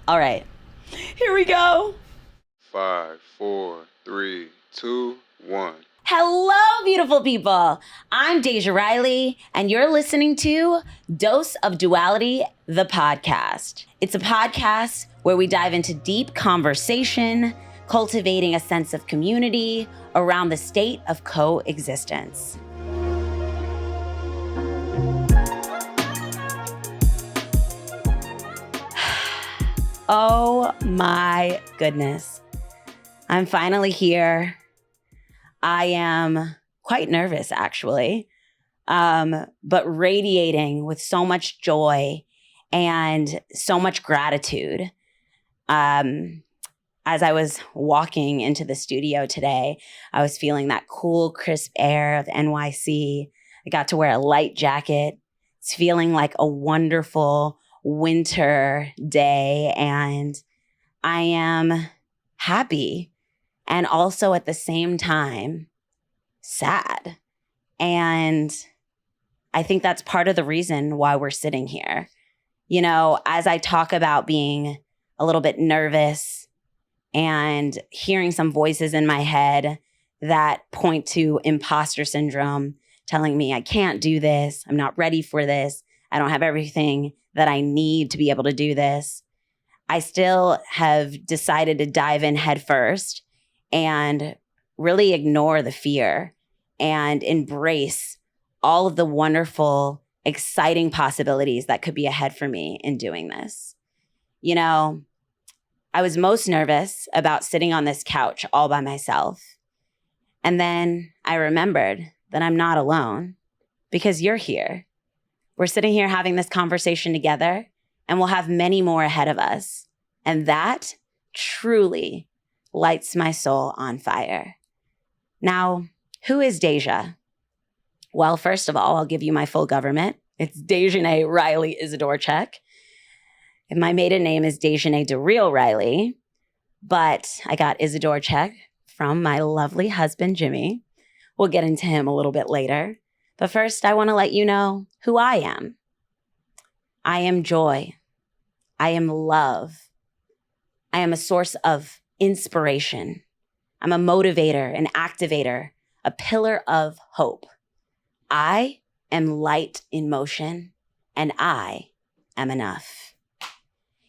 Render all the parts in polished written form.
All right, here we go. 5, 4, 3, 2, 1. Hello, beautiful people. I'm DEJA RILEY, and you're listening to Dose of Duality, the podcast. It's a podcast where we dive into deep conversation, cultivating a sense of community around the state of coexistence. Oh my goodness. I'm finally here. I am quite nervous, actually, but radiating with so much joy and so much gratitude. As I was walking into the studio today, I was feeling that cool, crisp air of NYC. I got to wear a light jacket. It's feeling like a wonderful winter day, and I am happy and also at the same time sad. And I think that's part of the reason why we're sitting here. You know, as I talk about being a little bit nervous and hearing some voices in my head that point to imposter syndrome, telling me I can't do this, I'm not ready for this, I don't have everything that I need to be able to do this, I still have decided to dive in head first and really ignore the fear and embrace all of the wonderful, exciting possibilities that could be ahead for me in doing this. You know, I was most nervous about sitting on this couch all by myself. And then I remembered that I'm not alone because you're here. We're sitting here having this conversation together, and we'll have many more ahead of us. And that truly lights my soul on fire. Now, who is DEJA? Well, first of all, I'll give you my full government. It's DEJA Riley Isidore Check. And my maiden name is DEJA DeReal Riley, but I got Isidore Check from my lovely husband, Jimmy. We'll get into him a little bit later. But first, I want to let you know who I am. I am joy. I am love. I am a source of inspiration. I'm a motivator, an activator, a pillar of hope. I am light in motion, and I am enough.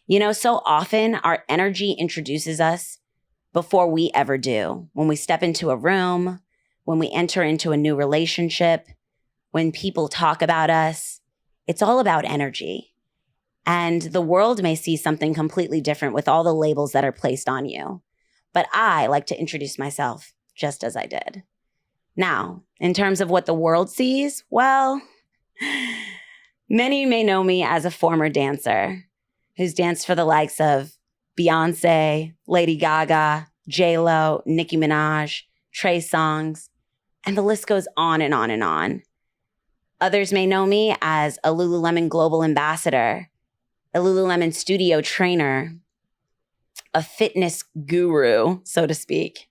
You know, so often our energy introduces us before we ever do. When we step into a room, when we enter into a new relationship, when people talk about us, it's all about energy. And the world may see something completely different with all the labels that are placed on you. But I like to introduce myself just as I did. Now, in terms of what the world sees, well, many may know me as a former dancer who's danced for the likes of Beyonce, Lady Gaga, J-Lo, Nicki Minaj, Trey Songz, and the list goes on and on and on. Others may know me as a Lululemon Global Ambassador, a Lululemon Studio Trainer, a fitness guru, so to speak.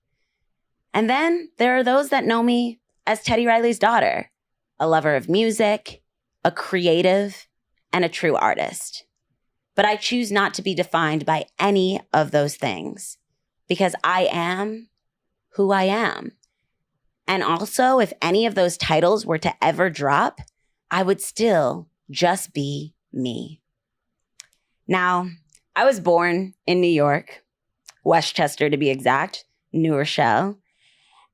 And then there are those that know me as Teddy Riley's daughter, a lover of music, a creative, and a true artist. But I choose not to be defined by any of those things because I am who I am. And also, if any of those titles were to ever drop, I would still just be me. Now, I was born in New York, Westchester to be exact, New Rochelle,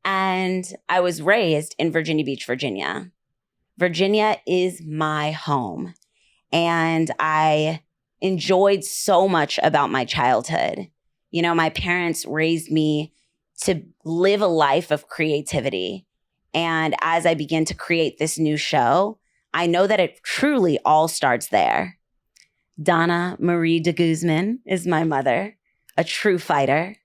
and I was raised in Virginia Beach, Virginia. Virginia is my home, and I enjoyed so much about my childhood. You know, my parents raised me to live a life of creativity. And as I begin to create this new show, I know that it truly all starts there. Donna Marie de Guzman is my mother, a true fighter.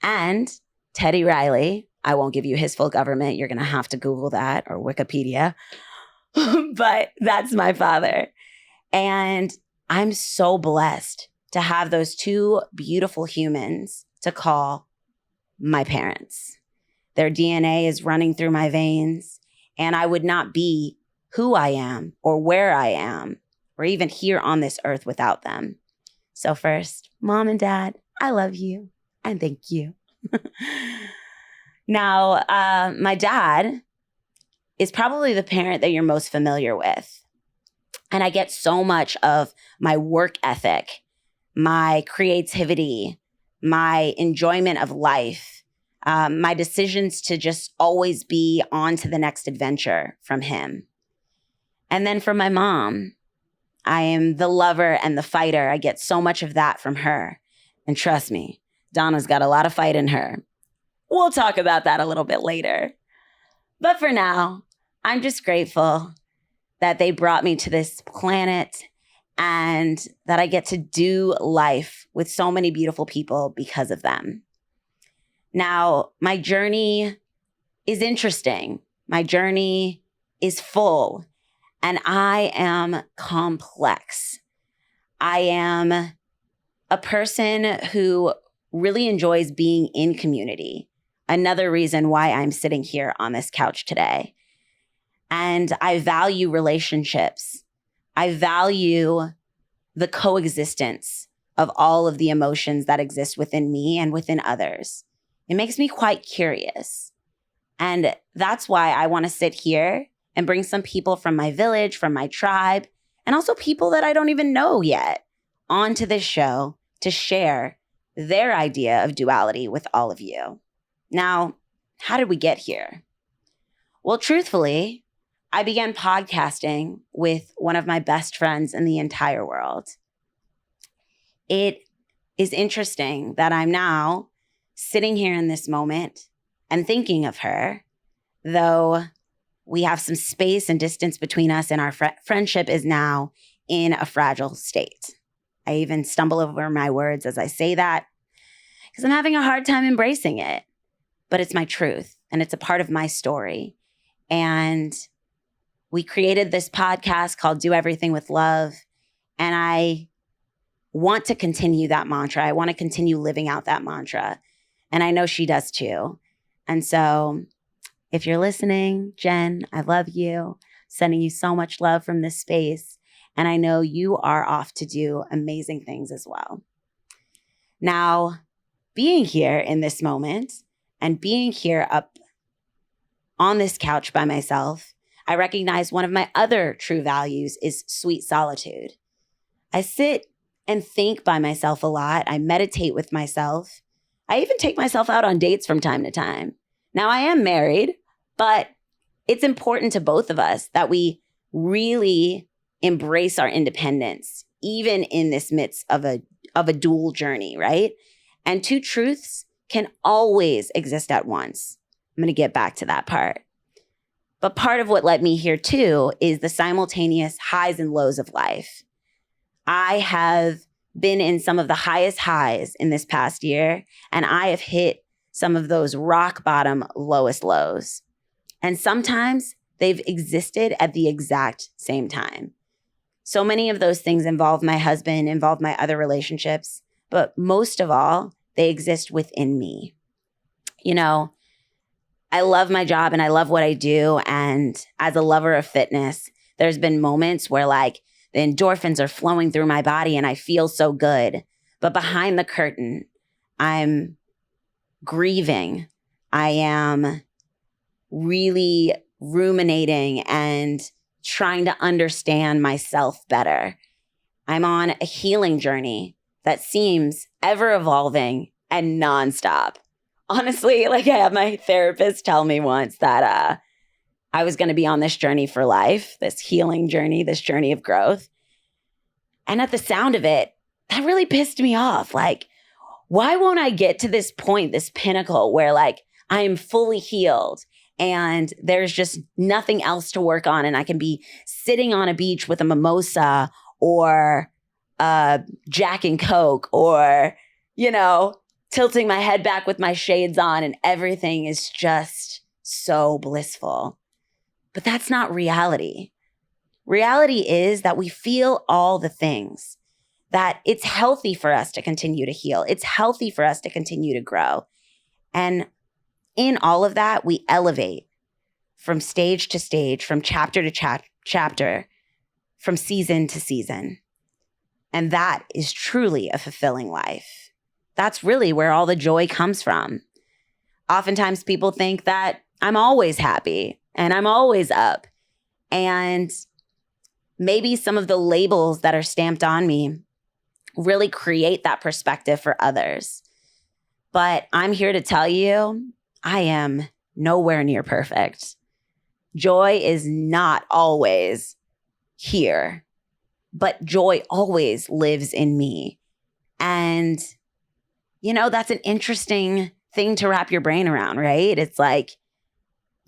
And Teddy Riley, I won't give you his full government. You're going to have to Google that or Wikipedia. But that's my father. And I'm so blessed to have those two beautiful humans to call my parents. Their DNA is running through my veins, and I would not be who I am or where I am or even here on this earth without them. So first, Mom and Dad, I love you and thank you. Now, my dad is probably the parent that you're most familiar with. And I get so much of my work ethic, my creativity, my enjoyment of life, my decisions to just always be on to the next adventure from him. And then from my mom, I am the lover and the fighter. I get so much of that from her. And trust me, Donna's got a lot of fight in her. We'll talk about that a little bit later. But for now, I'm just grateful that they brought me to this planet and that I get to do life with so many beautiful people because of them. Now, my journey is interesting. My journey is full, and I am complex. I am a person who really enjoys being in community. Another reason why I'm sitting here on this couch today. And I value relationships. I value the coexistence of all of the emotions that exist within me and within others. It makes me quite curious. And that's why I want to sit here and bring some people from my village, from my tribe, and also people that I don't even know yet onto this show to share their idea of duality with all of you. Now, how did we get here? Well, truthfully, I began podcasting with one of my best friends in the entire world. It is interesting that I'm now sitting here in this moment and thinking of her, though we have some space and distance between us and our friendship is now in a fragile state. I even stumble over my words as I say that because I'm having a hard time embracing it. But it's my truth and it's a part of my story. And we created this podcast called Do Everything with Love. And I want to continue that mantra. I want to continue living out that mantra. And I know she does too. And so if you're listening, Jen, I love you. Sending you so much love from this space. And I know you are off to do amazing things as well. Now, being here in this moment and being here up on this couch by myself, I recognize one of my other true values is sweet solitude. I sit and think by myself a lot. I meditate with myself. I even take myself out on dates from time to time. Now, I am married, but it's important to both of us that we really embrace our independence, even in this midst of a dual journey, right? And two truths can always exist at once. I'm going to get back to that part. But part of what led me here too is the simultaneous highs and lows of life. I have been in some of the highest highs in this past year, and I have hit some of those rock bottom lowest lows. And sometimes they've existed at the exact same time. So many of those things involve my husband, involve my other relationships, but most of all, they exist within me. You know, I love my job and I love what I do. And as a lover of fitness, there's been moments where like the endorphins are flowing through my body and I feel so good. But behind the curtain, I'm grieving. I am really ruminating and trying to understand myself better. I'm on a healing journey that seems ever evolving and nonstop. Honestly, like I had my therapist tell me once that I was going to be on this journey for life, this healing journey, this journey of growth. And at the sound of it, that really pissed me off. Like, why won't I get to this point, this pinnacle where like I am fully healed and there's just nothing else to work on and I can be sitting on a beach with a mimosa or Jack and Coke or, you know, tilting my head back with my shades on and everything is just so blissful. But that's not reality. Reality is that we feel all the things, that it's healthy for us to continue to heal. It's healthy for us to continue to grow. And in all of that, we elevate from stage to stage, from chapter to chapter, from season to season. And that is truly a fulfilling life. That's really where all the joy comes from. Oftentimes people think that I'm always happy and I'm always up. And maybe some of the labels that are stamped on me really create that perspective for others. But I'm here to tell you, I am nowhere near perfect. Joy is not always here, but joy always lives in me. And, that's an interesting thing to wrap your brain around, right? It's like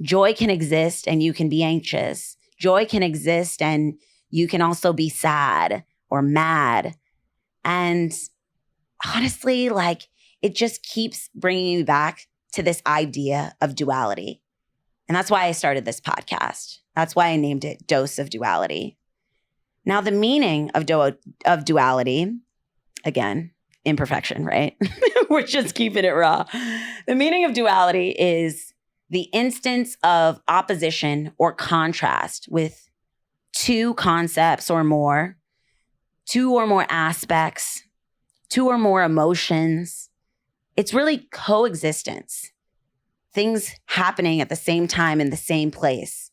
joy can exist and you can be anxious. Joy can exist and you can also be sad or mad. And honestly, it just keeps bringing me back to this idea of duality. And that's why I started this podcast. That's why I named it Dose of Duality. Now, the meaning of duality, again, imperfection, right? We're just keeping it raw. The meaning of duality is the instance of opposition or contrast with two concepts or more, two or more aspects, two or more emotions. It's really coexistence. Things happening at the same time in the same place.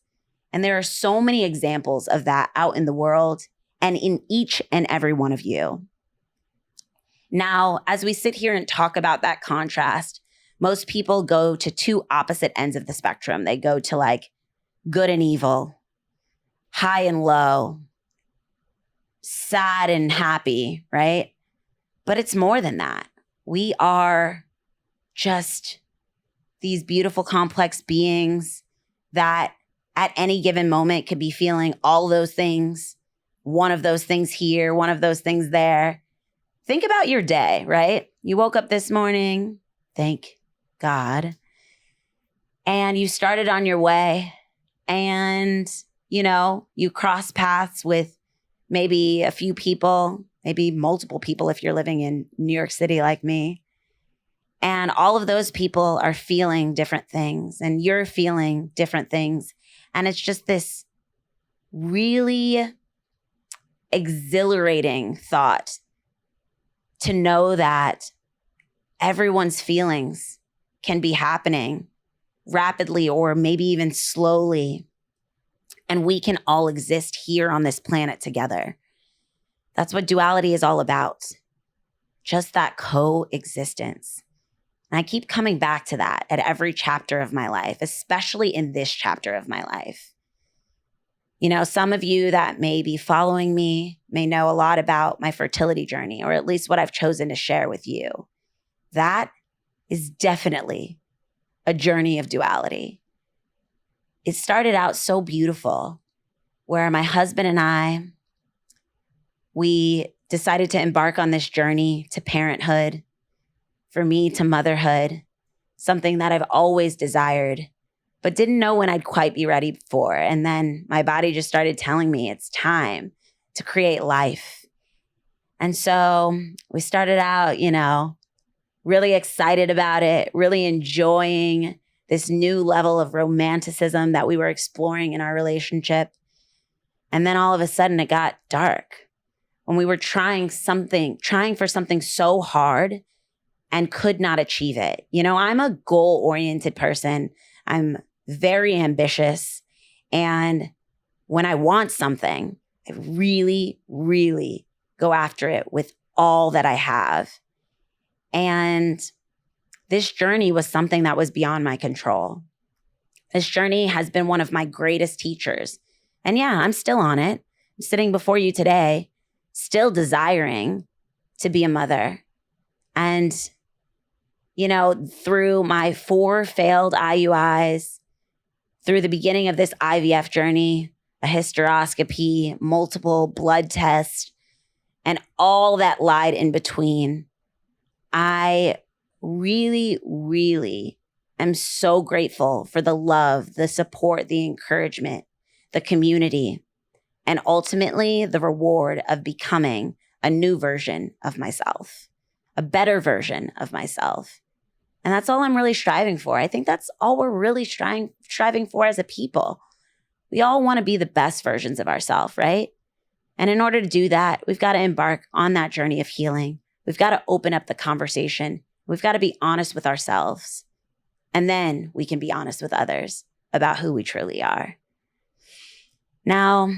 And there are so many examples of that out in the world and in each and every one of you. Now, as we sit here and talk about that contrast, most people go to two opposite ends of the spectrum. They go to good and evil, high and low, sad and happy, right? But it's more than that. We are just these beautiful, complex beings that at any given moment could be feeling all those things, one of those things here, one of those things there. Think about your day, right? You woke up this morning, thank God, and you started on your way and, you cross paths with maybe a few people, maybe multiple people if you're living in New York City like me. And all of those people are feeling different things and you're feeling different things. And it's just this really exhilarating thought to know that everyone's feelings can be happening rapidly or maybe even slowly. And we can all exist here on this planet together. That's what duality is all about. Just that coexistence. And I keep coming back to that at every chapter of my life, especially in this chapter of my life. Some of you that may be following me may know a lot about my fertility journey, or at least what I've chosen to share with you. That is definitely a journey of duality. It started out so beautiful, where my husband and I, we decided to embark on this journey to parenthood, for me to motherhood, something that I've always desired, but didn't know when I'd quite be ready for. And then my body just started telling me it's time to create life. And so we started out, really excited about it, really enjoying this new level of romanticism that we were exploring in our relationship. And then all of a sudden it got dark when we were trying for something so hard and could not achieve it. I'm a goal-oriented person. I'm very ambitious. And when I want something, I really, really go after it with all that I have. And this journey was something that was beyond my control. This journey has been one of my greatest teachers. And yeah, I'm still on it. I'm sitting before you today, still desiring to be a mother. And, through my 4 failed IUIs, through the beginning of this IVF journey, a hysteroscopy, multiple blood tests, and all that lied in between, I really, really am so grateful for the love, the support, the encouragement, the community, and ultimately the reward of becoming a new version of myself, a better version of myself. And that's all I'm really striving for. I think that's all we're really striving for as a people. We all want to be the best versions of ourselves, right? And in order to do that, we've got to embark on that journey of healing. We've got to open up the conversation. We've got to be honest with ourselves. And then we can be honest with others about who we truly are. Now,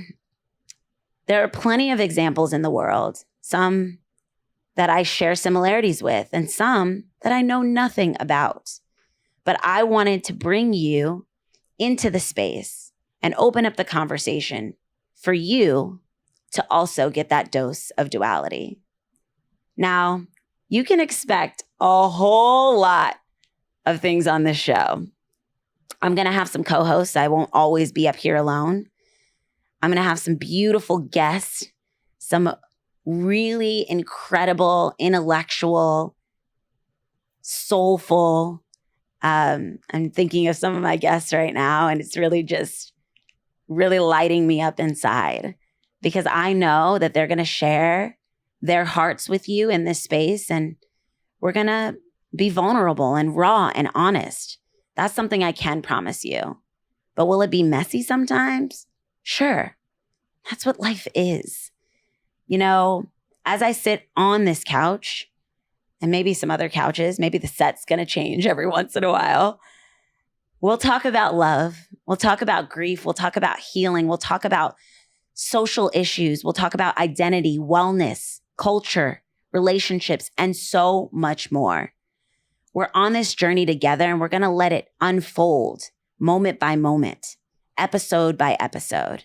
there are plenty of examples in the world, some that I share similarities with and some that I know nothing about. But I wanted to bring you into the space and open up the conversation for you to also get that dose of duality. Now, you can expect a whole lot of things on this show. I'm going to have some co-hosts. I won't always be up here alone. I'm going to have some beautiful guests, some really incredible, intellectual, soulful. I'm thinking of some of my guests right now, and it's really just really lighting me up inside because I know that they're going to share their hearts with you in this space, and we're going to be vulnerable and raw and honest. That's something I can promise you. But will it be messy sometimes? Sure. That's what life is. You know, as I sit on this couch, and maybe some other couches, maybe the set's going to change every once in a while, we'll talk about love. We'll talk about grief. We'll talk about healing. We'll talk about social issues. We'll talk about identity, wellness, culture, relationships, and so much more. We're on this journey together, and we're going to let it unfold moment by moment, episode by episode.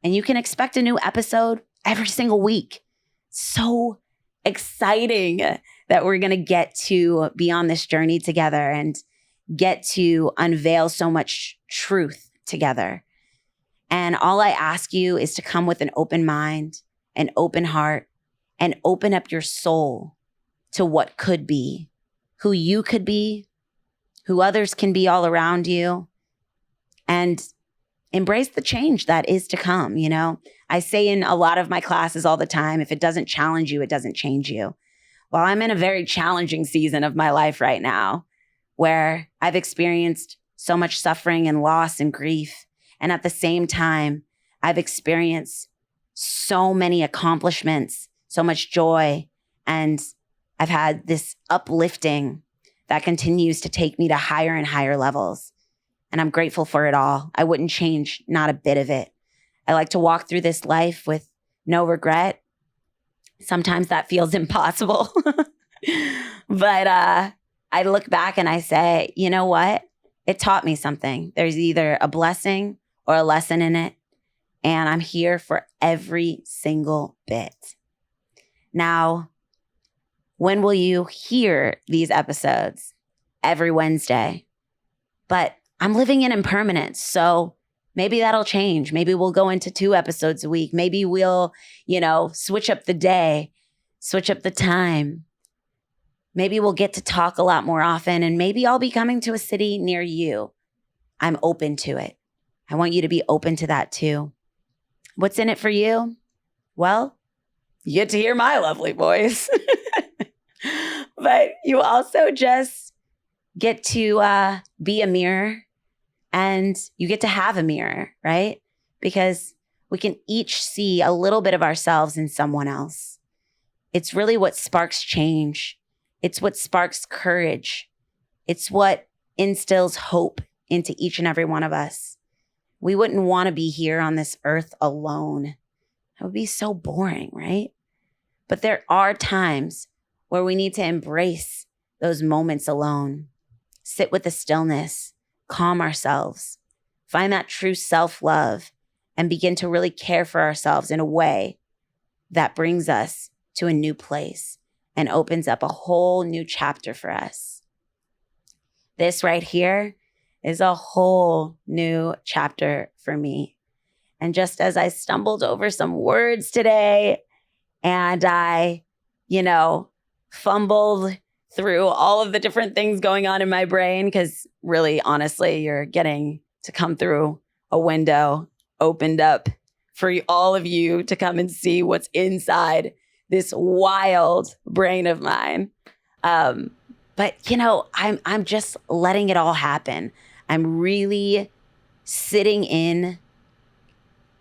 And you can expect a new episode every single week. So exciting that we're going to get to be on this journey together and get to unveil so much truth together. And all I ask you is to come with an open mind, an open heart, and open up your soul to what could be, who you could be, who others can be all around you, and embrace the change that is to come. You know, I say in a lot of my classes all the time, if it doesn't challenge you, it doesn't change you. Well, I'm in a very challenging season of my life right now where I've experienced so much suffering and loss and grief. And at the same time, I've experienced so many accomplishments, so much joy, and I've had this uplifting that continues to take me to higher and higher levels. And I'm grateful for it all. I wouldn't change not a bit of it. I like to walk through this life with no regret. Sometimes that feels impossible. But I look back and I say, you know what? It taught me something. There's either a blessing or a lesson in it. And I'm here for every single bit. Now, when will you hear these episodes? Every Wednesday. But I'm living in impermanence, so maybe that'll change. Maybe we'll go into 2 episodes a week. Maybe we'll, switch up the day, switch up the time. Maybe we'll get to talk a lot more often, and maybe I'll be coming to a city near you. I'm open to it. I want you to be open to that too. What's in it for you? Well, you get to hear my lovely voice. But you also just get to be a mirror, and you get to have a mirror, right? Because we can each see a little bit of ourselves in someone else. It's really what sparks change. It's what sparks courage. It's what instills hope into each and every one of us. We wouldn't want to be here on this earth alone. That would be so boring, right? But there are times where we need to embrace those moments alone. Sit with the stillness, calm ourselves, find that true self-love, and begin to really care for ourselves in a way that brings us to a new place and opens up a whole new chapter for us. This right here is a whole new chapter for me. And just as I stumbled over some words today and I, fumbled through all of the different things going on in my brain, because really, honestly, you're getting to come through a window opened up for all of you to come and see what's inside this wild brain of mine. But I'm just letting it all happen. I'm really sitting in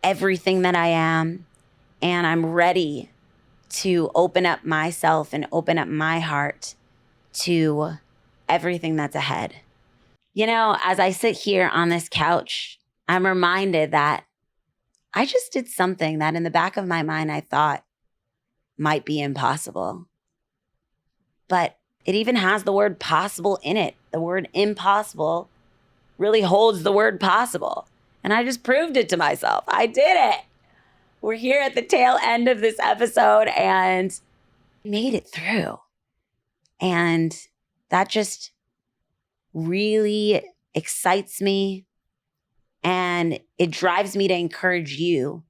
everything that I am And I'm ready to open up myself and open up my heart to everything that's ahead. You know, as I sit here on this couch, I'm reminded that I just did something that in the back of my mind I thought might be impossible. But it even has the word possible in it. The word impossible really holds the word possible. And I just proved it to myself. I did it. We're here at the tail end of this episode and made it through. And that just really excites me. And it drives me to encourage you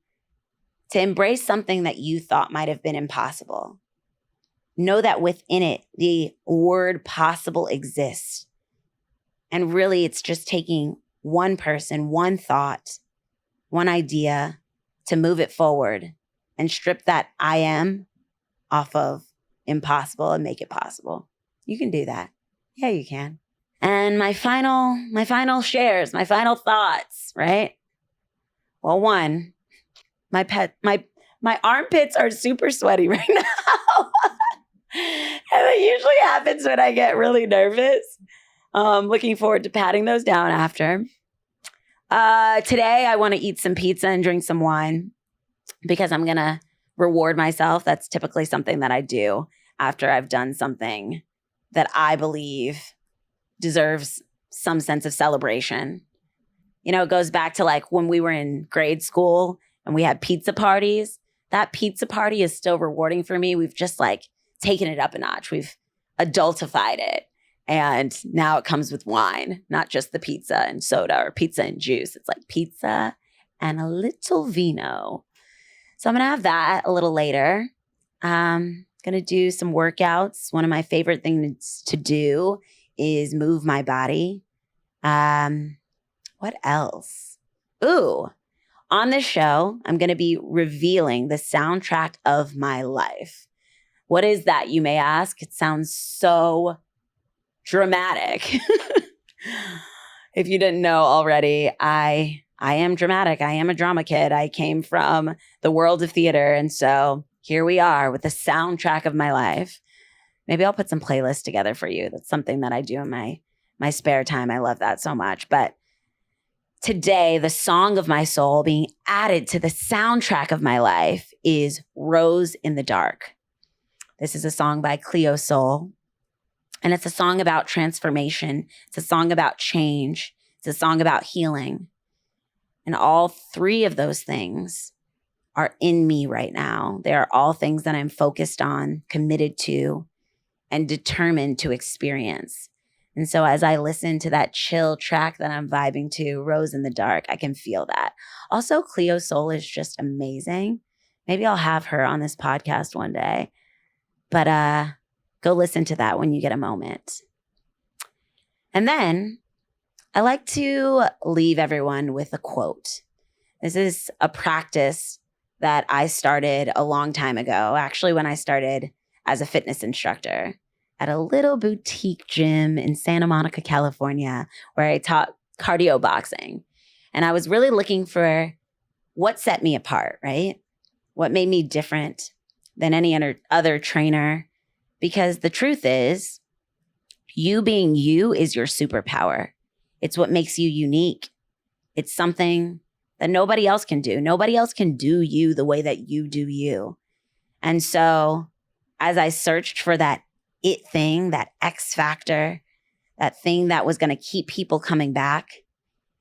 to embrace something that you thought might have been impossible. Know that within it, the word possible exists. And really, it's just taking one person, one thought, one idea to move it forward and strip that I am off of impossible and make it possible. You can do that. Yeah, you can. And my final shares, my final thoughts, right? Well, one, my armpits are super sweaty right now. And it usually happens when I get really nervous. Looking forward to patting those down after. Today, I want to eat some pizza and drink some wine because I'm going to reward myself. That's typically something that I do after I've done something that I believe deserves some sense of celebration. You know, it goes back to like when we were in grade school and we had pizza parties. That pizza party is still rewarding for me. We've just like taken it up a notch. We've adultified it. And now it comes with wine, not just the pizza and soda or pizza and juice. It's like pizza and a little vino. So I'm going to have that a little later. Going to do some workouts. One of my favorite things to do is move my body. What else? Ooh, on this show, I'm going to be revealing the soundtrack of my life. What is that, you may ask? It sounds so dramatic. If you didn't know already, I am dramatic. I am a drama kid. I came from the world of theater. And so here we are with the soundtrack of my life. Maybe I'll put some playlists together for you. That's something that I do in my spare time. I love that so much. But today, the song of my soul being added to the soundtrack of my life is Rose in the Dark. This is a song by Cleo Soul. And it's a song about transformation. It's a song about change. It's a song about healing. And all three of those things are in me right now. They are all things that I'm focused on, committed to, and determined to experience. And so as I listen to that chill track that I'm vibing to, Rose in the Dark, I can feel that. Also, Cleo Soul is just amazing. Maybe I'll have her on this podcast one day. But go listen to that when you get a moment. And then I like to leave everyone with a quote. This is a practice that I started a long time ago, actually when I started as a fitness instructor at a little boutique gym in Santa Monica, California, where I taught cardio boxing. And I was really looking for what set me apart, right? What made me different than any other trainer. Because the truth is, you being you is your superpower. It's what makes you unique. It's something that nobody else can do. Nobody else can do you the way that you do you. And so as I searched for that it thing, that X factor, that thing that was going to keep people coming back,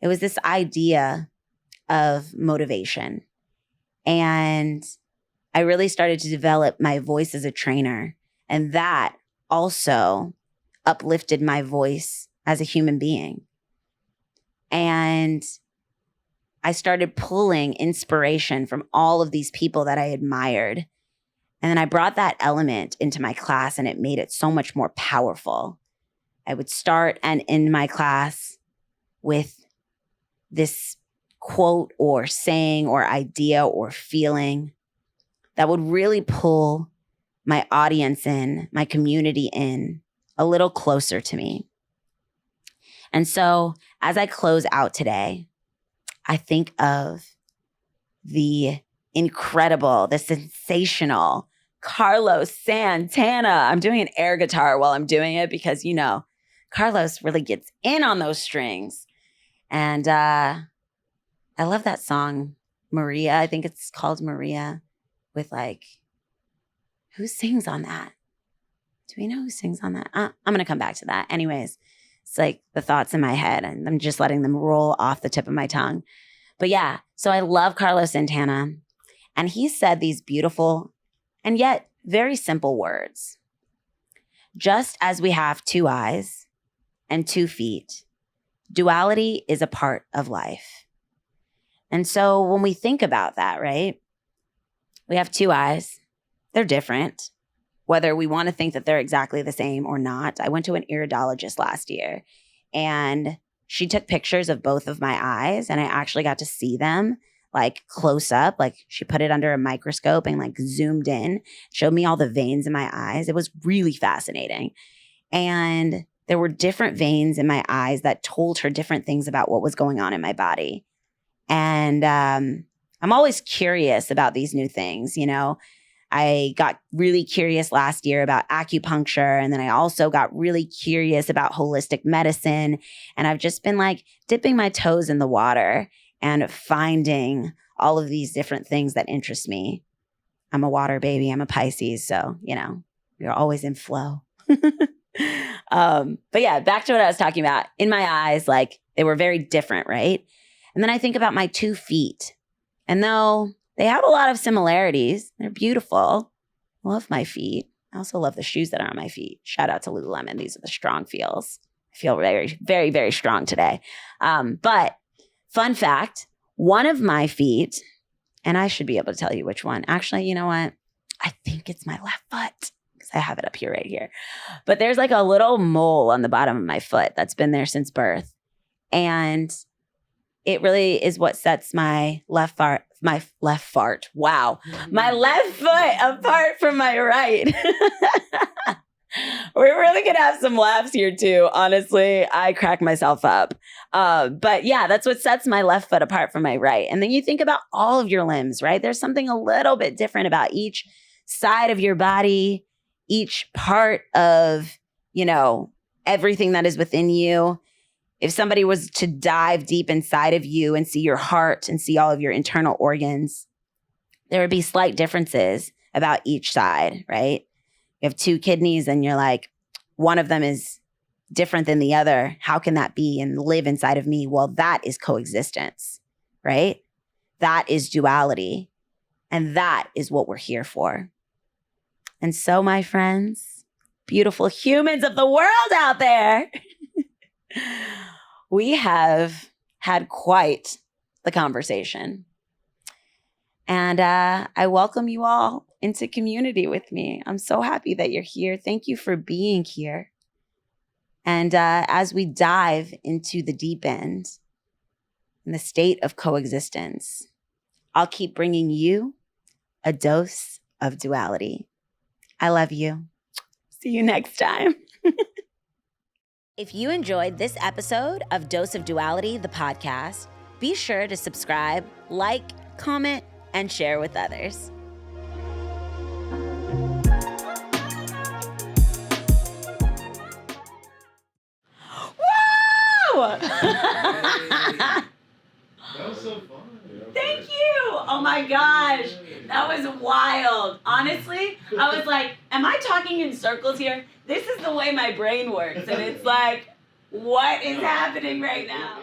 it was this idea of motivation. And I really started to develop my voice as a trainer. And that also uplifted my voice as a human being. And I started pulling inspiration from all of these people that I admired. And then I brought that element into my class and it made it so much more powerful. I would start and end my class with this quote or saying or idea or feeling that would really pull my audience in, my community in, a little closer to me. And so as I close out today, I think of the incredible, the sensational Carlos Santana. I'm doing an air guitar while I'm doing it because, you know, Carlos really gets in on those strings. And I love that song, Maria. I think it's called Maria, with like, who sings on that? Do we know who sings on that? I'm going to come back to that. Anyways, it's like the thoughts in my head and I'm just letting them roll off the tip of my tongue. But yeah, so I love Carlos Santana. And he said these beautiful and yet very simple words. Just as we have 2 eyes and 2 feet, duality is a part of life. And so when we think about that, right, we have 2 eyes. They're different, whether we want to think that they're exactly the same or not. I went to an iridologist last year and she took pictures of both of my eyes and I actually got to see them like close up. Like she put it under a microscope and like zoomed in, showed me all the veins in my eyes. It was really fascinating. And there were different veins in my eyes that told her different things about what was going on in my body. And I'm always curious about these new things, you know. I got really curious last year about acupuncture. And then I also got really curious about holistic medicine. And I've just been like dipping my toes in the water and finding all of these different things that interest me. I'm a water baby. I'm a Pisces. So, you know, we're always in flow. But yeah, back to what I was talking about. In my eyes, like they were very different, right? And then I think about my 2 feet. And though they have a lot of similarities, they're beautiful. I love my feet. I also love the shoes that are on my feet. Shout out to Lululemon. These are the strong feels. I feel very, very, very strong today. But fun fact, one of my feet, and I should be able to tell you which one. Actually, you know what? I think it's my left foot because I have it up here right here. But there's like a little mole on the bottom of my foot that's been there since birth. And it really is what sets my left foot. Wow. My left foot apart from my right. We're really going to have some laughs here too. Honestly, I crack myself up. But yeah, that's what sets my left foot apart from my right. And then you think about all of your limbs, right? There's something a little bit different about each side of your body, each part of, you know, everything that is within you. If somebody was to dive deep inside of you and see your heart and see all of your internal organs, there would be slight differences about each side, right? You have 2 kidneys and you're like, one of them is different than the other. How can that be and live inside of me? Well, that is coexistence, right? That is duality. And that is what we're here for. And so, my friends, beautiful humans of the world out there, we have had quite the conversation. And I welcome you all into community with me. I'm so happy that you're here. Thank you for being here. And as we dive into the deep end, in the state of coexistence, I'll keep bringing you a dose of duality. I love you. See you next time. If you enjoyed this episode of Dose of Duality, the podcast, be sure to subscribe, like, comment, and share with others. Woo! That was so fun. Thank you. Oh my gosh. That was wild. Honestly, I was like, am I talking in circles here? This is the way my brain works. And it's like, what is happening right now?